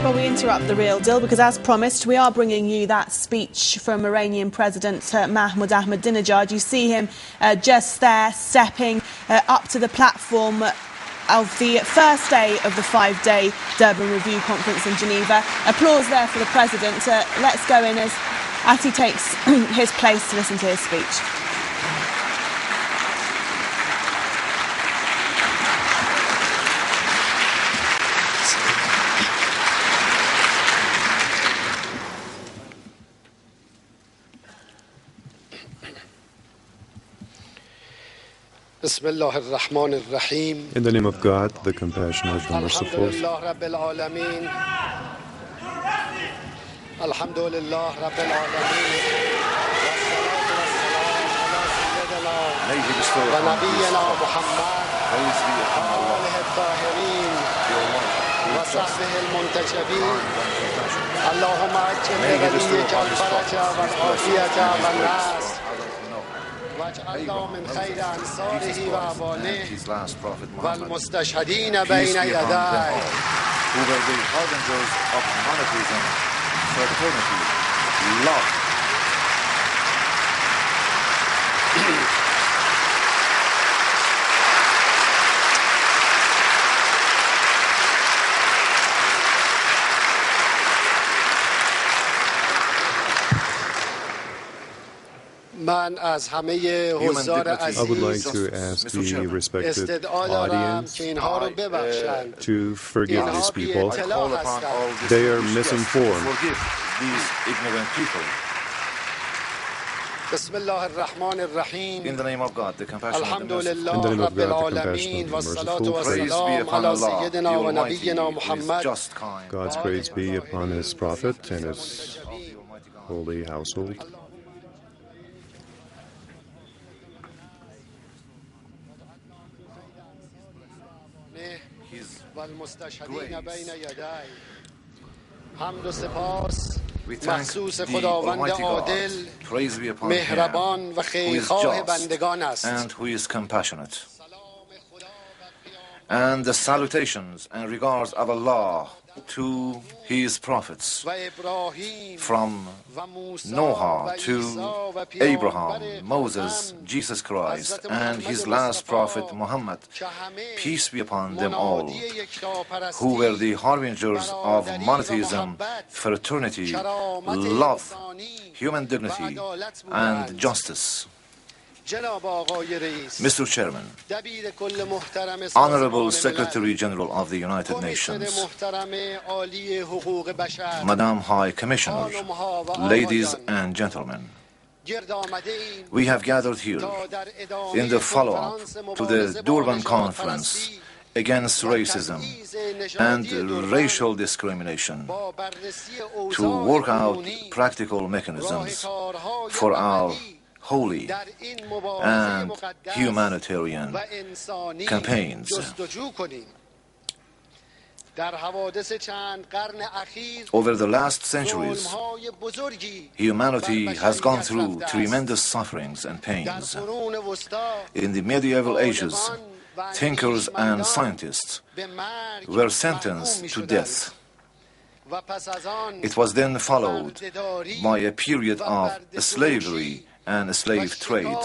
Well, we interrupt the real deal because, as promised, we are bringing you that speech from Iranian President Mahmoud Ahmadinejad. You see him just there, stepping up to the platform of the first day of the five-day Durban Review Conference in Geneva. Applause there for the President. Let's go in as he takes his place to listen to his speech. In the name of God, the compassionate, the merciful. واجعلنا من خير أنصاره وأعوانه والمستشهدين بين يديه. Who were the harbingers of monotheism, fraternity, love. I would like to ask the respected audience to forgive these people. They are misinformed. Forgive these ignorant people. In the name of God, the compassionate and merciful. In the name of God, the compassionate and merciful. Praise be upon Allah, the Almighty, who is just, kind. God's praise be upon His Prophet and His holy household. We thank the Almighty God, praise be upon Him, who is just and who is compassionate. And the salutations and regards of Allah to His prophets, from Noah to Abraham, Moses, Jesus Christ, and His last prophet Muhammad, peace be upon them all, who were the harbingers of monotheism, fraternity, love, human dignity, and justice. Mr. Chairman, Honorable Secretary General of the United Nations, Madam High Commissioner, ladies and gentlemen, we have gathered here in the follow-up to the Durban Conference against racism and racial discrimination to work out practical mechanisms for our holy and humanitarian campaigns. Over the last centuries, humanity has gone through tremendous sufferings and pains. In the medieval ages, thinkers and scientists were sentenced to death. It was then followed by a period of slavery and slave trade,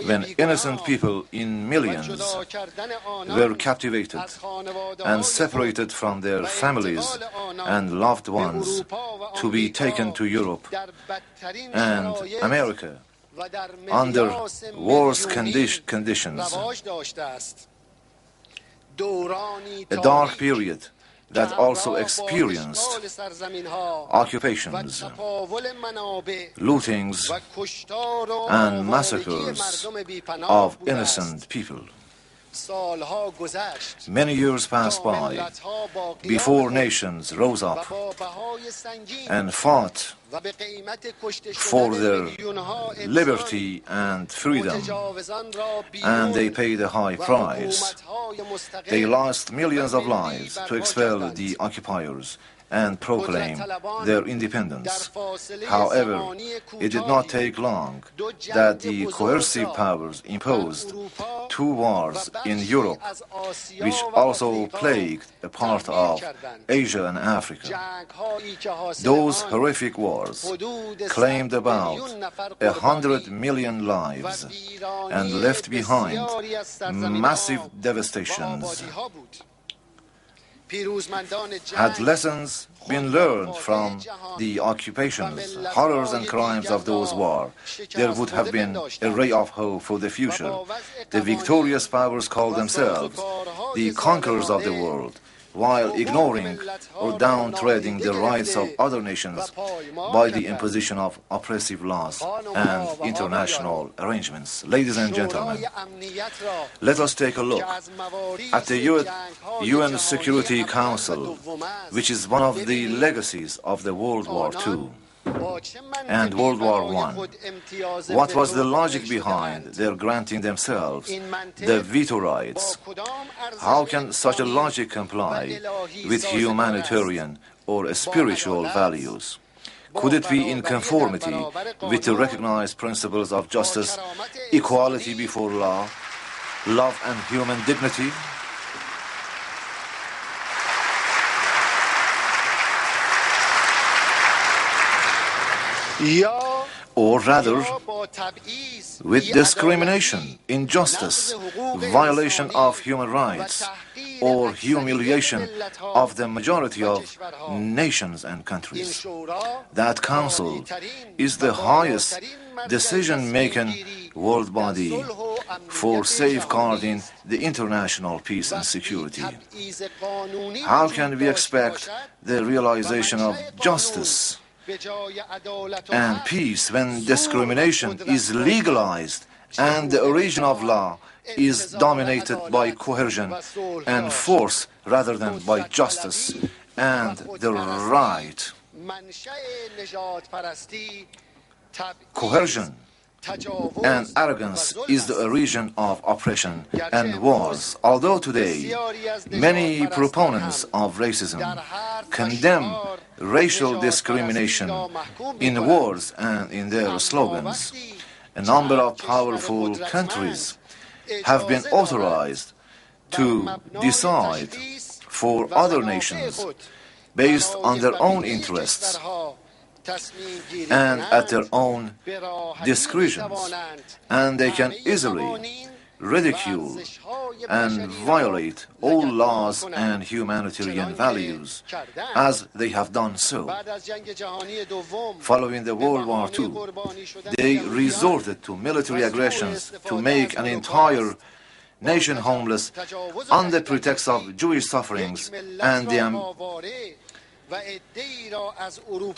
when innocent people in millions were captivated and separated from their families and loved ones to be taken to Europe and America under worse conditions. A dark period that also experienced occupations, lootings, and massacres of innocent people. Many years passed by before nations rose up and fought for their liberty and freedom, and they paid a high price. They lost millions of lives to expel the occupiers and proclaim their independence. However, it did not take long that the coercive powers imposed 2 wars in Europe, which also plagued a part of Asia and Africa. Those horrific wars claimed about 100 million lives and left behind massive devastations. Had lessons been learned from the occupations, horrors and crimes of those wars, there would have been a ray of hope for the future. The victorious powers called themselves the conquerors of the world, while ignoring or downtreading the rights of other nations by the imposition of oppressive laws and international arrangements. Ladies and gentlemen, let us take a look at the UN Security Council, which is one of the legacies of the World War II and World War I. What was the logic behind their granting themselves the veto rights? How can such a logic comply with humanitarian or spiritual values? Could it be in conformity with the recognized principles of justice, equality before law, love and human dignity? Or rather, with discrimination, injustice, violation of human rights, or humiliation of the majority of nations and countries. That council is the highest decision-making world body for safeguarding the international peace and security. How can we expect the realization of justice and peace when discrimination is legalized and the origin of law is dominated by coercion and force rather than by justice and the right? Coercion and arrogance is the origin of oppression and wars. Although today many proponents of racism condemn racial discrimination in words and in their slogans, a number of powerful countries have been authorized to decide for other nations based on their own interests and at their own discretions, and they can easily ridicule and violate all laws and humanitarian values, as they have done so. Following the World War II, they resorted to military aggressions to make an entire nation homeless on the pretext of Jewish sufferings,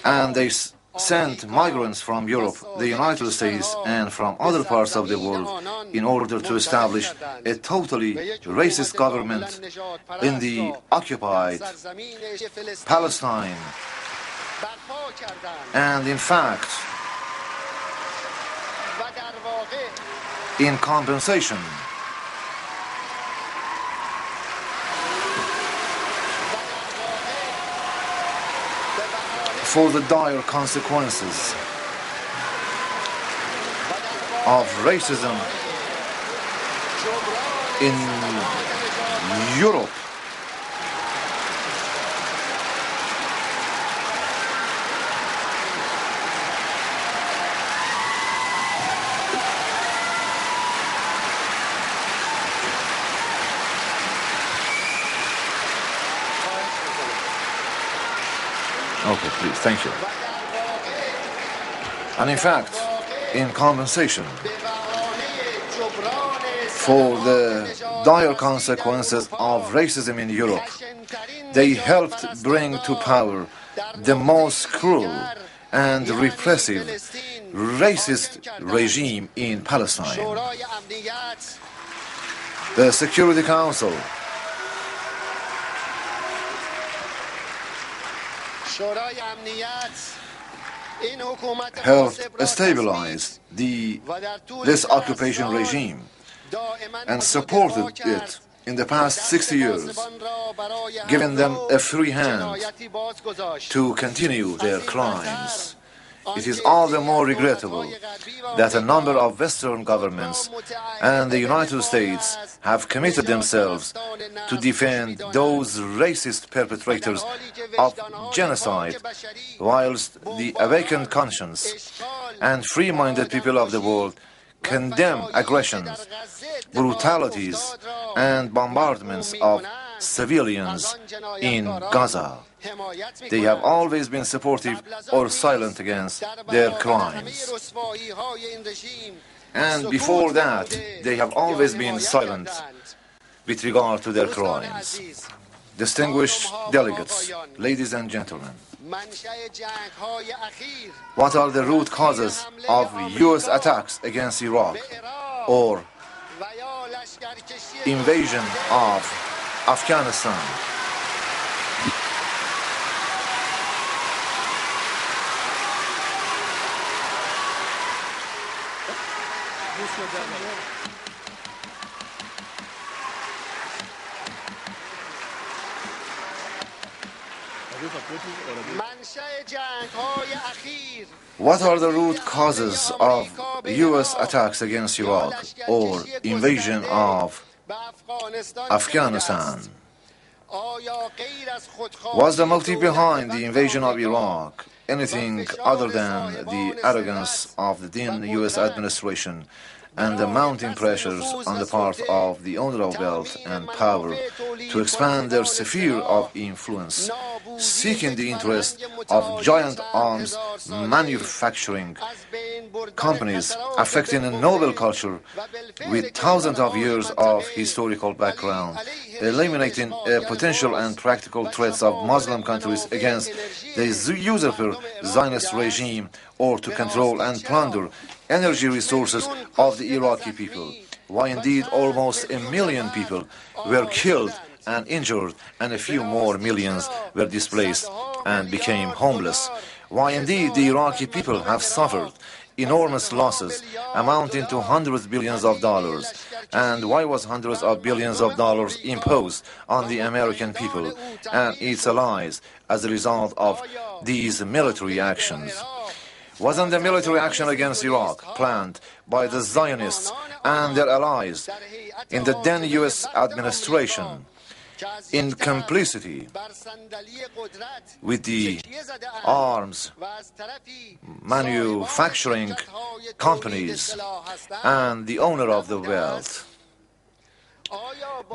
and they sent migrants from Europe, the United States, and from other parts of the world in order to establish a totally racist government in the occupied Palestine. And in fact, in compensation for the dire consequences of racism in Europe, okay, please, thank you. And in fact, in compensation for the dire consequences of racism in Europe, they helped bring to power the most cruel and repressive racist regime in Palestine. The Security Council helped stabilize this occupation regime and supported it in the past 60 years, giving them a free hand to continue their crimes. It is all the more regrettable that a number of Western governments and the United States have committed themselves to defend those racist perpetrators of genocide, whilst the awakened conscience and free-minded people of the world condemn aggressions, brutalities, and bombardments of civilians in Gaza. They have always been supportive or silent against their crimes. And before that, they have always been silent with regard to their crimes. Distinguished delegates, ladies and gentlemen, what are the root causes of U.S. attacks against Iraq or invasion of Afghanistan? What are the root causes of U.S. attacks against Iraq or invasion of Afghanistan? Was the motive behind the invasion of Iraq anything other than the arrogance of the then U.S. administration and the mounting pressures on the part of the owner of wealth and power to expand their sphere of influence, seeking the interest of giant arms manufacturing companies affecting a noble culture with thousands of years of historical background, eliminating potential and practical threats of Muslim countries against the usurper Zionist regime, or to control and plunder energy resources of the Iraqi people? Why indeed almost 1 million people were killed and injured, and a few more millions were displaced and became homeless? Why indeed the Iraqi people have suffered enormous losses amounting to hundreds of billions of dollars? And why was hundreds of billions of dollars imposed on the American people and its allies as a result of these military actions? Wasn't the military action against Iraq planned by the Zionists and their allies in the then U.S. administration in complicity with the arms manufacturing companies and the owner of the wealth?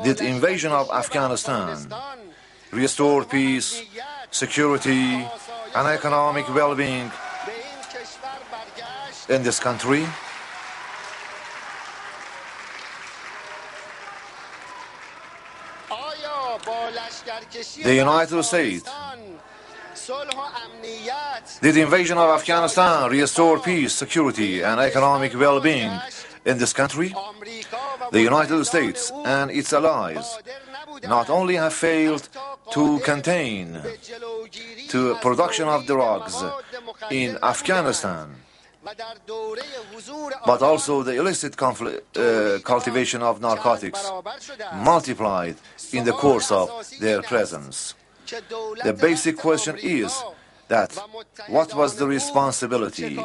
Did invasion of Afghanistan restore peace, security, and economic well-being in this country? The United States, did the invasion of Afghanistan restore peace, security, and economic well-being in this country? The United States and its allies not only have failed to contain the production of drugs in Afghanistan, but also the illicit cultivation of narcotics multiplied in the course of their presence. The basic question is that what was the responsibility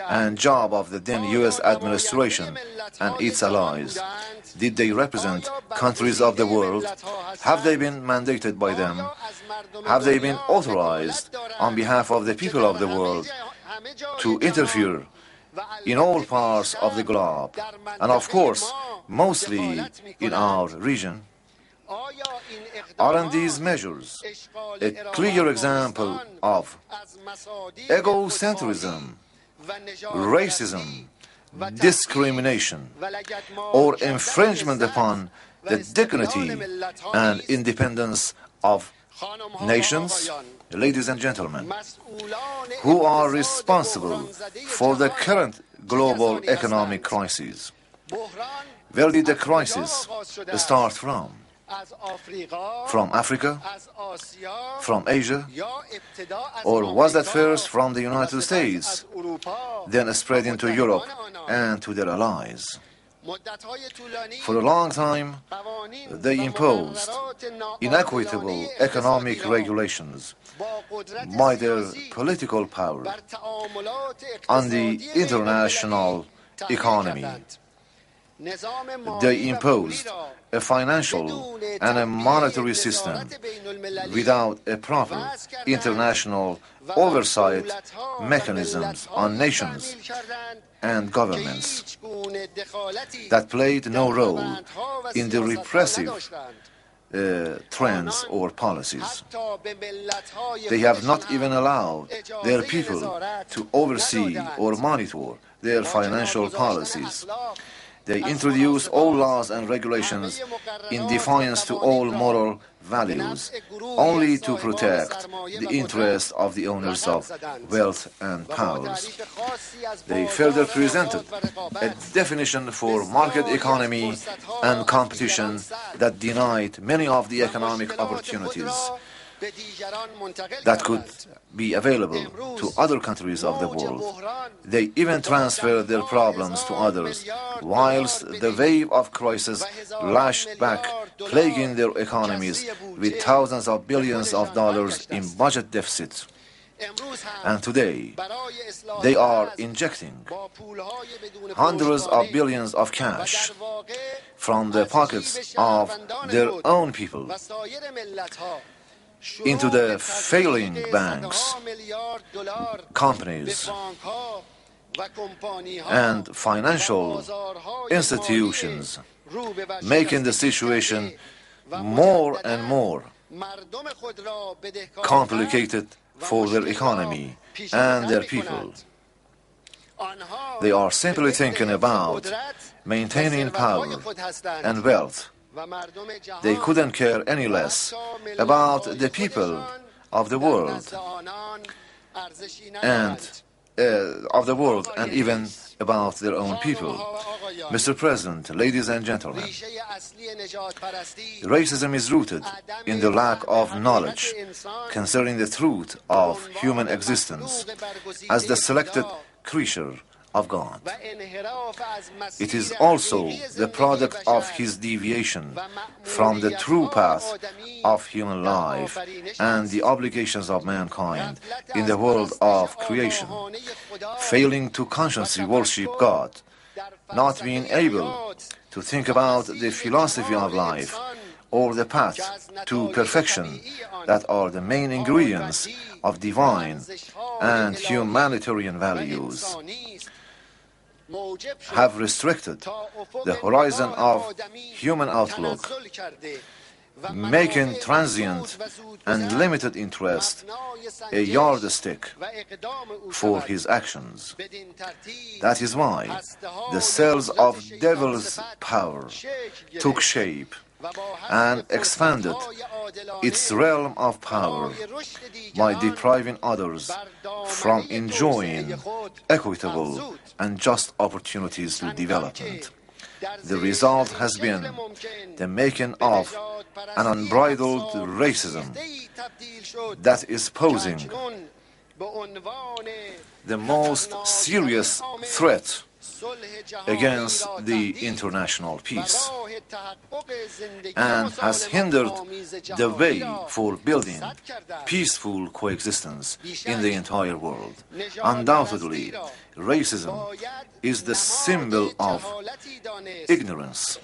and job of the then U.S. administration and its allies? Did they represent countries of the world? Have they been mandated by them? Have they been authorized on behalf of the people of the world to interfere in all parts of the globe, and of course, mostly in our region? Aren't these measures a clear example of egocentrism, racism, discrimination, or infringement upon the dignity and independence of nations? Ladies and gentlemen, who are responsible for the current global economic crisis? Where did the crisis start from? From Africa? From Asia? Or was that first from the United States, then spread into Europe and to their allies? For a long time, they imposed inequitable economic regulations by their political power on the international economy. They imposed a financial and a monetary system without a proper international oversight mechanisms on nations and governments that played no role in the repressive trends or policies. They have not even allowed their people to oversee or monitor their financial policies. They introduce all laws and regulations in defiance to all moral values, only to protect the interests of the owners of wealth and powers. They further presented a definition for market economy and competition that denied many of the economic opportunities that could be available to other countries of the world. They even transferred their problems to others, whilst the wave of crisis lashed back, plaguing their economies with thousands of billions of dollars in budget deficits. And today, they are injecting hundreds of billions of cash from the pockets of their own people into the failing banks, companies, and financial institutions, making the situation more and more complicated for their economy and their people. They are simply thinking about maintaining power and wealth. They couldn't care any less about the people of the world and even about their own people. Mr. President, ladies and gentlemen, racism is rooted in the lack of knowledge concerning the truth of human existence as the selected creature of God. It is also the product of his deviation from the true path of human life and the obligations of mankind in the world of creation, failing to consciously worship God, not being able to think about the philosophy of life or the path to perfection that are the main ingredients of divine and humanitarian values, have restricted the horizon of human outlook, making transient and limited interest a yardstick for his actions. That is why the cells of devil's power took shape and expanded its realm of power by depriving others from enjoying equitable and just opportunities to development. The result has been the making of an unbridled racism that is posing the most serious threat against the international peace and has hindered the way for building peaceful coexistence in the entire world. Undoubtedly, racism is the symbol of ignorance,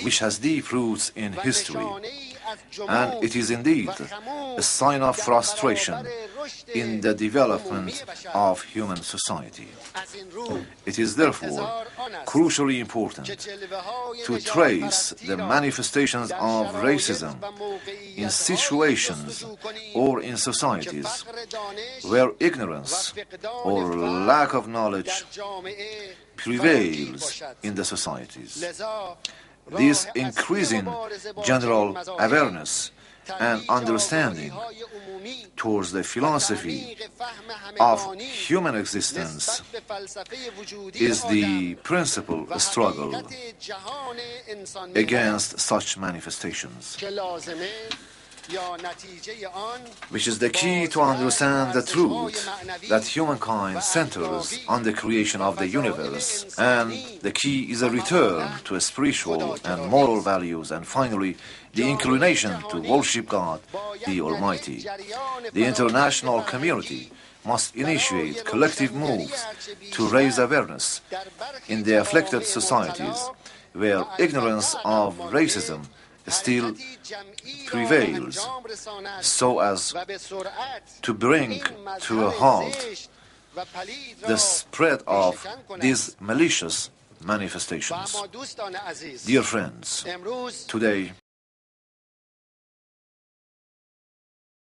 which has deep roots in history, and it is indeed a sign of frustration in the development of human society. It is therefore crucially important to trace the manifestations of racism in situations or in societies where ignorance or lack of knowledge prevails in the societies. This increasing general awareness and understanding towards the philosophy of human existence is the principal struggle against such manifestations. which is the key to understand the truth that humankind centers on the creation of the universe, and the key is a return to spiritual and moral values, and finally the inclination to worship God the Almighty. The international community must initiate collective moves to raise awareness in the afflicted societies where ignorance of racism still prevails, so as to bring to a halt the spread of these malicious manifestations. Dear friends, today